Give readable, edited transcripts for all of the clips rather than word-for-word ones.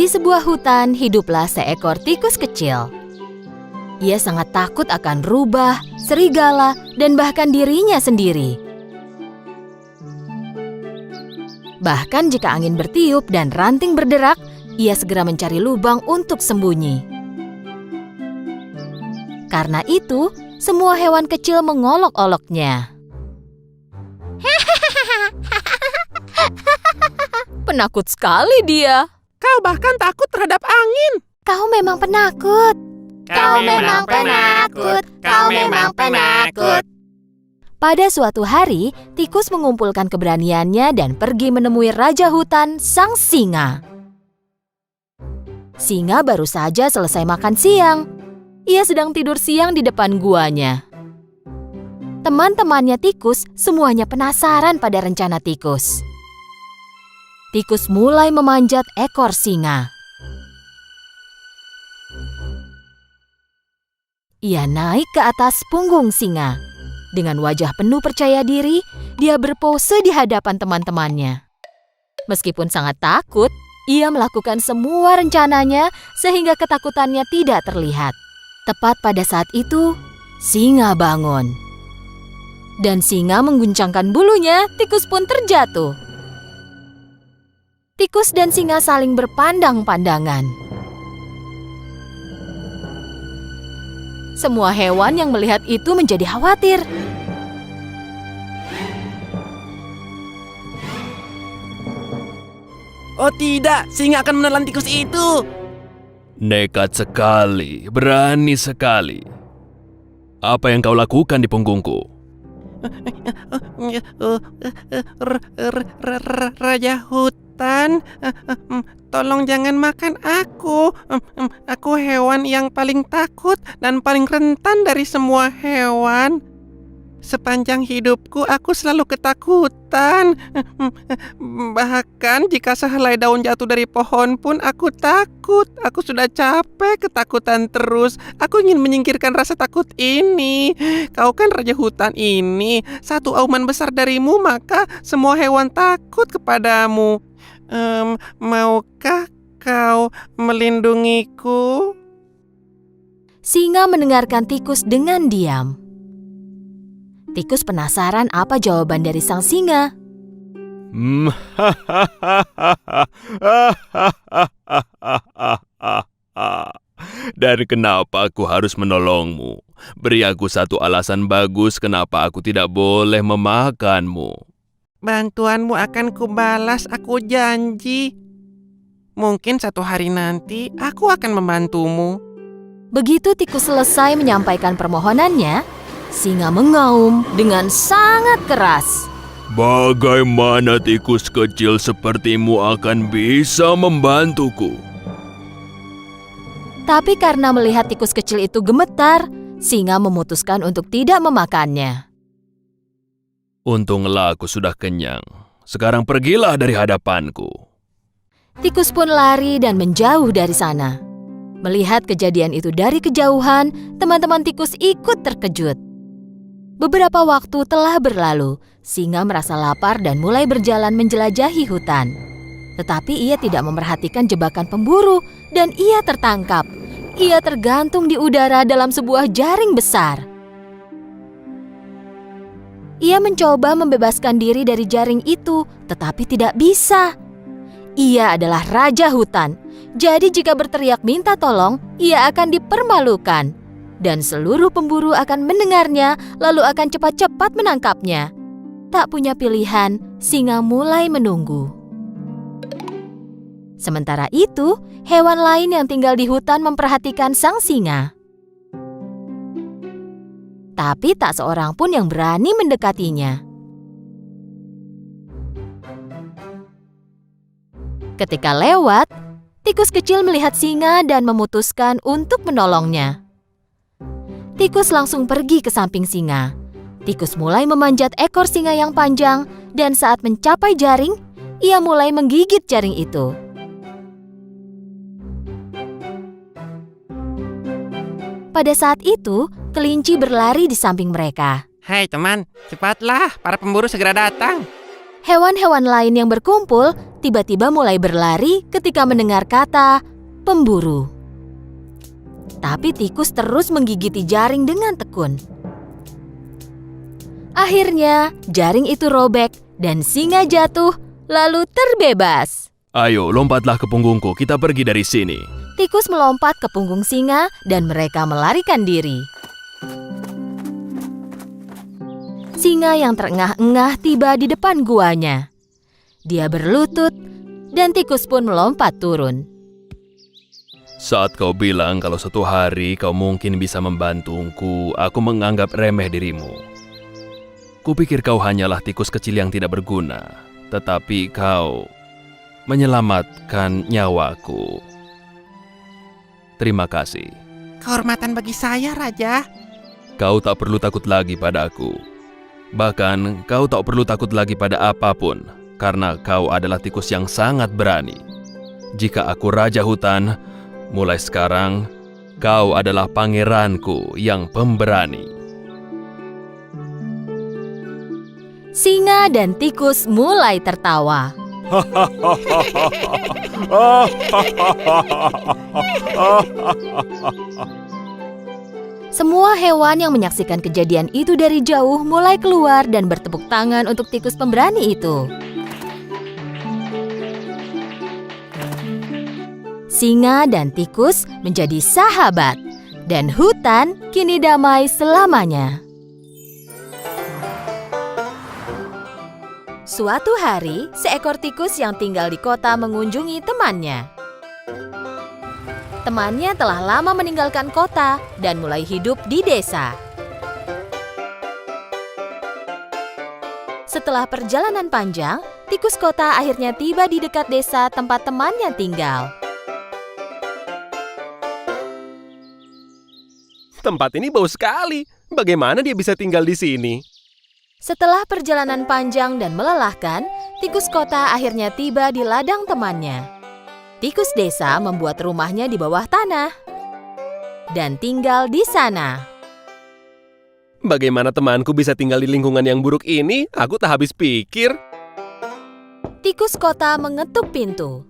Di sebuah hutan hiduplah seekor tikus kecil. Ia sangat takut akan rubah, serigala, dan bahkan dirinya sendiri. Bahkan jika angin bertiup dan ranting berderak, ia segera mencari lubang untuk sembunyi. Karena itu, semua hewan kecil mengolok-oloknya. Penakut sekali dia. Kau bahkan takut terhadap angin. Kau memang penakut. Kau memang penakut. Kau memang penakut. Pada suatu hari, tikus mengumpulkan keberaniannya dan pergi menemui Raja Hutan, sang singa. Singa baru saja selesai makan siang. Ia sedang tidur siang di depan guanya. Teman-temannya tikus semuanya penasaran pada rencana tikus. Tikus mulai memanjat ekor singa. Ia naik ke atas punggung singa. Dengan wajah penuh percaya diri, dia berpose di hadapan teman-temannya. Meskipun sangat takut, ia melakukan semua rencananya sehingga ketakutannya tidak terlihat. Tepat pada saat itu, singa bangun. Dan singa mengguncangkan bulunya, tikus pun terjatuh. Tikus dan singa saling berpandang-pandangan. Semua hewan yang melihat itu menjadi khawatir. Oh tidak, singa akan menelan tikus itu. Nekat sekali, berani sekali. Apa yang kau lakukan di punggungku? Raja hutan, tolong jangan makan aku. Aku hewan yang paling takut dan paling rentan dari semua hewan. Sepanjang hidupku aku selalu ketakutan. Bahkan jika sehelai daun jatuh dari pohon pun aku takut. Aku sudah capek ketakutan terus. Aku ingin menyingkirkan rasa takut ini. Kau kan raja hutan ini. Satu auman besar darimu maka semua hewan takut kepadamu. Maukah kau melindungiku? Singa mendengarkan tikus dengan diam. Tikus penasaran apa jawaban dari sang singa. Dan kenapa aku harus menolongmu? Beri aku satu alasan bagus kenapa aku tidak boleh memakanmu. Bantuanmu akan kubalas, aku janji. Mungkin satu hari nanti aku akan membantumu. Begitu tikus selesai menyampaikan permohonannya, singa mengaum dengan sangat keras. Bagaimana tikus kecil sepertimu akan bisa membantuku? Tapi karena melihat tikus kecil itu gemetar, singa memutuskan untuk tidak memakannya. Untunglah aku sudah kenyang. Sekarang pergilah dari hadapanku. Tikus pun lari dan menjauh dari sana. Melihat kejadian itu dari kejauhan, teman-teman tikus ikut terkejut. Beberapa waktu telah berlalu, singa merasa lapar dan mulai berjalan menjelajahi hutan. Tetapi ia tidak memperhatikan jebakan pemburu dan ia tertangkap. Ia tergantung di udara dalam sebuah jaring besar. Ia mencoba membebaskan diri dari jaring itu, tetapi tidak bisa. Ia adalah raja hutan, jadi jika berteriak minta tolong, ia akan dipermalukan. Dan seluruh pemburu akan mendengarnya, lalu akan cepat-cepat menangkapnya. Tak punya pilihan, singa mulai menunggu. Sementara itu, hewan lain yang tinggal di hutan memperhatikan sang singa. Tapi tak seorang pun yang berani mendekatinya. Ketika lewat, tikus kecil melihat singa dan memutuskan untuk menolongnya. Tikus langsung pergi ke samping singa. Tikus mulai memanjat ekor singa yang panjang dan saat mencapai jaring, ia mulai menggigit jaring itu. Pada saat itu, kelinci berlari di samping mereka. Hai teman, cepatlah, para pemburu segera datang. Hewan-hewan lain yang berkumpul tiba-tiba mulai berlari ketika mendengar kata pemburu. Tapi tikus terus menggigiti jaring dengan tekun. Akhirnya, jaring itu robek dan singa jatuh lalu terbebas. Ayo, lompatlah ke punggungku, kita pergi dari sini. Tikus melompat ke punggung singa dan mereka melarikan diri. Singa yang terengah-engah tiba di depan guanya. Dia berlutut dan tikus pun melompat turun. Saat kau bilang kalau suatu hari kau mungkin bisa membantuku, aku menganggap remeh dirimu. Kupikir kau hanyalah tikus kecil yang tidak berguna, tetapi kau menyelamatkan nyawaku. Terima kasih. Kehormatan bagi saya, Raja. Kau tak perlu takut lagi padaku. Bahkan kau tak perlu takut lagi pada apapun, karena kau adalah tikus yang sangat berani. Jika aku raja hutan, mulai sekarang kau adalah pangeranku yang pemberani. Singa dan tikus mulai tertawa. Semua hewan yang menyaksikan kejadian itu dari jauh mulai keluar dan bertepuk tangan untuk tikus pemberani itu. Singa dan tikus menjadi sahabat, dan hutan kini damai selamanya. Suatu hari, seekor tikus yang tinggal di kota mengunjungi temannya. Temannya telah lama meninggalkan kota dan mulai hidup di desa. Setelah perjalanan panjang, tikus kota akhirnya tiba di dekat desa tempat temannya tinggal. Tempat ini bau sekali. Bagaimana dia bisa tinggal di sini? Setelah perjalanan panjang dan melelahkan, tikus kota akhirnya tiba di ladang temannya. Tikus desa membuat rumahnya di bawah tanah dan tinggal di sana. Bagaimana temanku bisa tinggal di lingkungan yang buruk ini? Aku tak habis pikir. Tikus kota mengetuk pintu.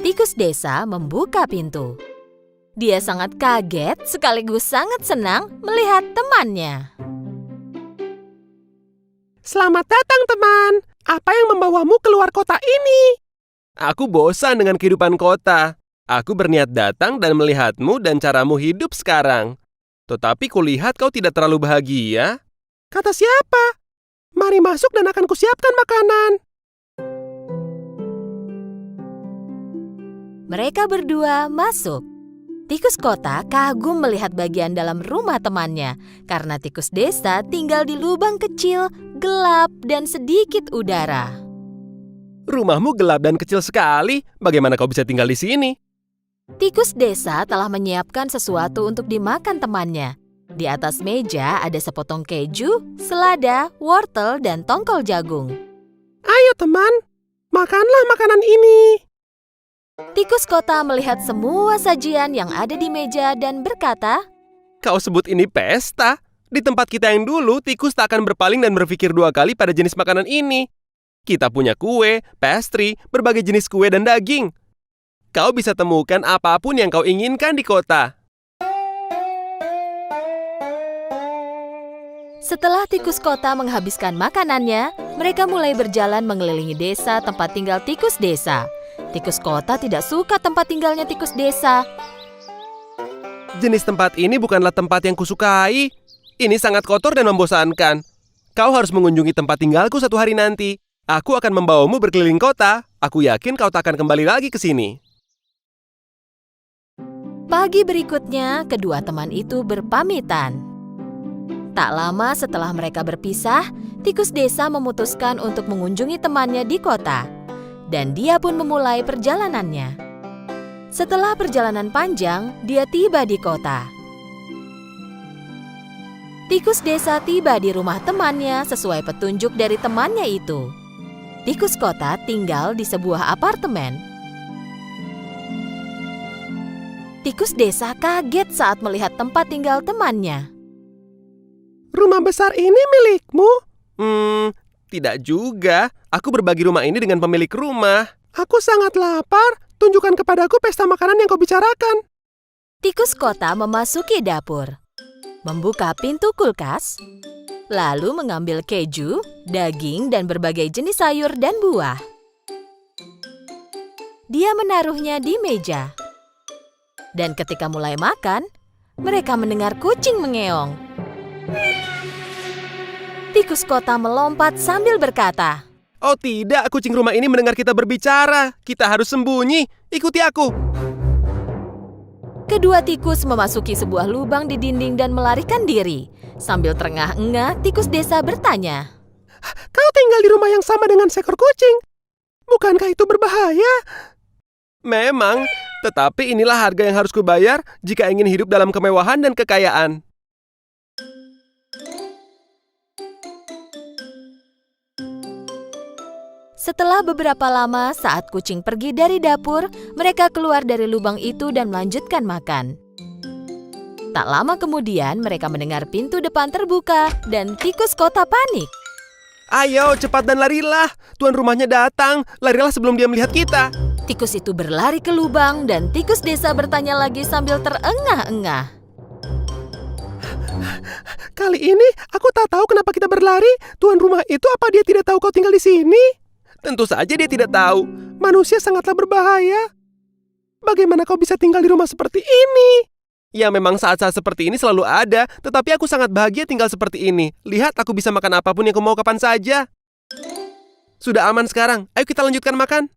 Tikus desa membuka pintu. Dia sangat kaget sekaligus sangat senang melihat temannya. Selamat datang, teman. Apa yang membawamu keluar kota ini? Aku bosan dengan kehidupan kota. Aku berniat datang dan melihatmu dan caramu hidup sekarang. Tetapi kulihat kau tidak terlalu bahagia. Kata siapa? Mari masuk dan akan kusiapkan makanan. Mereka berdua masuk. Tikus kota kagum melihat bagian dalam rumah temannya karena tikus desa tinggal di lubang kecil, gelap, dan sedikit udara. Rumahmu gelap dan kecil sekali. Bagaimana kau bisa tinggal di sini? Tikus desa telah menyiapkan sesuatu untuk dimakan temannya. Di atas meja ada sepotong keju, selada, wortel, dan tongkol jagung. Ayo, teman. Makanlah makanan ini. Tikus kota melihat semua sajian yang ada di meja dan berkata, Kau sebut ini pesta? Di tempat kita yang dulu, tikus tak akan berpaling dan berpikir dua kali pada jenis makanan ini. Kita punya kue, pastry, berbagai jenis kue dan daging. Kau bisa temukan apapun yang kau inginkan di kota. Setelah tikus kota menghabiskan makanannya, mereka mulai berjalan mengelilingi desa tempat tinggal tikus desa. Tikus kota tidak suka tempat tinggalnya tikus desa. Jenis tempat ini bukanlah tempat yang kusukai. Ini sangat kotor dan membosankan. Kau harus mengunjungi tempat tinggalku suatu hari nanti. Aku akan membawamu berkeliling kota. Aku yakin kau tak akan kembali lagi ke sini. Pagi berikutnya, kedua teman itu berpamitan. Tak lama setelah mereka berpisah, tikus desa memutuskan untuk mengunjungi temannya di kota. Dan dia pun memulai perjalanannya. Setelah perjalanan panjang, dia tiba di kota. Tikus desa tiba di rumah temannya sesuai petunjuk dari temannya itu. Tikus kota tinggal di sebuah apartemen. Tikus desa kaget saat melihat tempat tinggal temannya. Rumah besar ini milikmu? Tidak juga. Aku berbagi rumah ini dengan pemilik rumah. Aku sangat lapar. Tunjukkan kepadaku pesta makanan yang kau bicarakan. Tikus kota memasuki dapur, membuka pintu kulkas, lalu mengambil keju, daging, dan berbagai jenis sayur dan buah. Dia menaruhnya di meja. Dan ketika mulai makan, mereka mendengar kucing mengeong. Tikus kota melompat sambil berkata, Oh tidak, kucing rumah ini mendengar kita berbicara. Kita harus sembunyi. Ikuti aku. kedua tikus memasuki sebuah lubang di dinding dan melarikan diri. Sambil terengah-engah, tikus desa bertanya, Kau tinggal di rumah yang sama dengan seekor kucing. Bukankah itu berbahaya? Memang, tetapi inilah harga yang harus kubayar jika ingin hidup dalam kemewahan dan kekayaan. Setelah beberapa lama, saat kucing pergi dari dapur, mereka keluar dari lubang itu dan melanjutkan makan. Tak lama kemudian, mereka mendengar pintu depan terbuka dan tikus kota panik. Ayo, cepat dan larilah. Tuan rumahnya datang. Larilah sebelum dia melihat kita. Tikus itu berlari ke lubang dan tikus desa bertanya lagi sambil terengah-engah. Kali ini aku tak tahu kenapa kita berlari. Tuan rumah itu apa dia tidak tahu kau tinggal di sini? Tentu saja dia tidak tahu. Manusia sangatlah berbahaya. Bagaimana kau bisa tinggal di rumah seperti ini? Ya memang saat-saat seperti ini selalu ada, tetapi aku sangat bahagia tinggal seperti ini. Lihat, aku bisa makan apapun yang aku mau kapan saja. Sudah aman sekarang, ayo kita lanjutkan makan.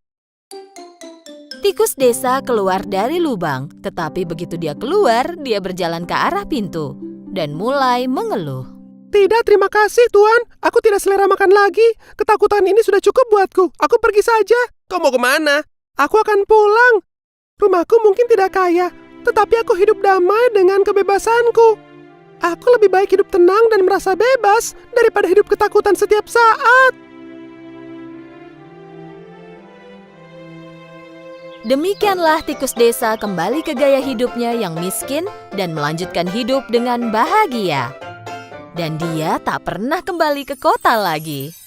Tikus desa keluar dari lubang, tetapi begitu dia keluar, dia berjalan ke arah pintu dan mulai mengeluh. Tidak, terima kasih Tuan. Aku tidak selera makan lagi. Ketakutan ini sudah cukup buatku. Aku pergi saja. Kau mau kemana? Aku akan pulang. Rumahku mungkin tidak kaya, tetapi aku hidup damai dengan kebebasanku. Aku lebih baik hidup tenang dan merasa bebas daripada hidup ketakutan setiap saat. Demikianlah tikus desa kembali ke gaya hidupnya yang miskin dan melanjutkan hidup dengan bahagia. Dan dia tak pernah kembali ke kota lagi.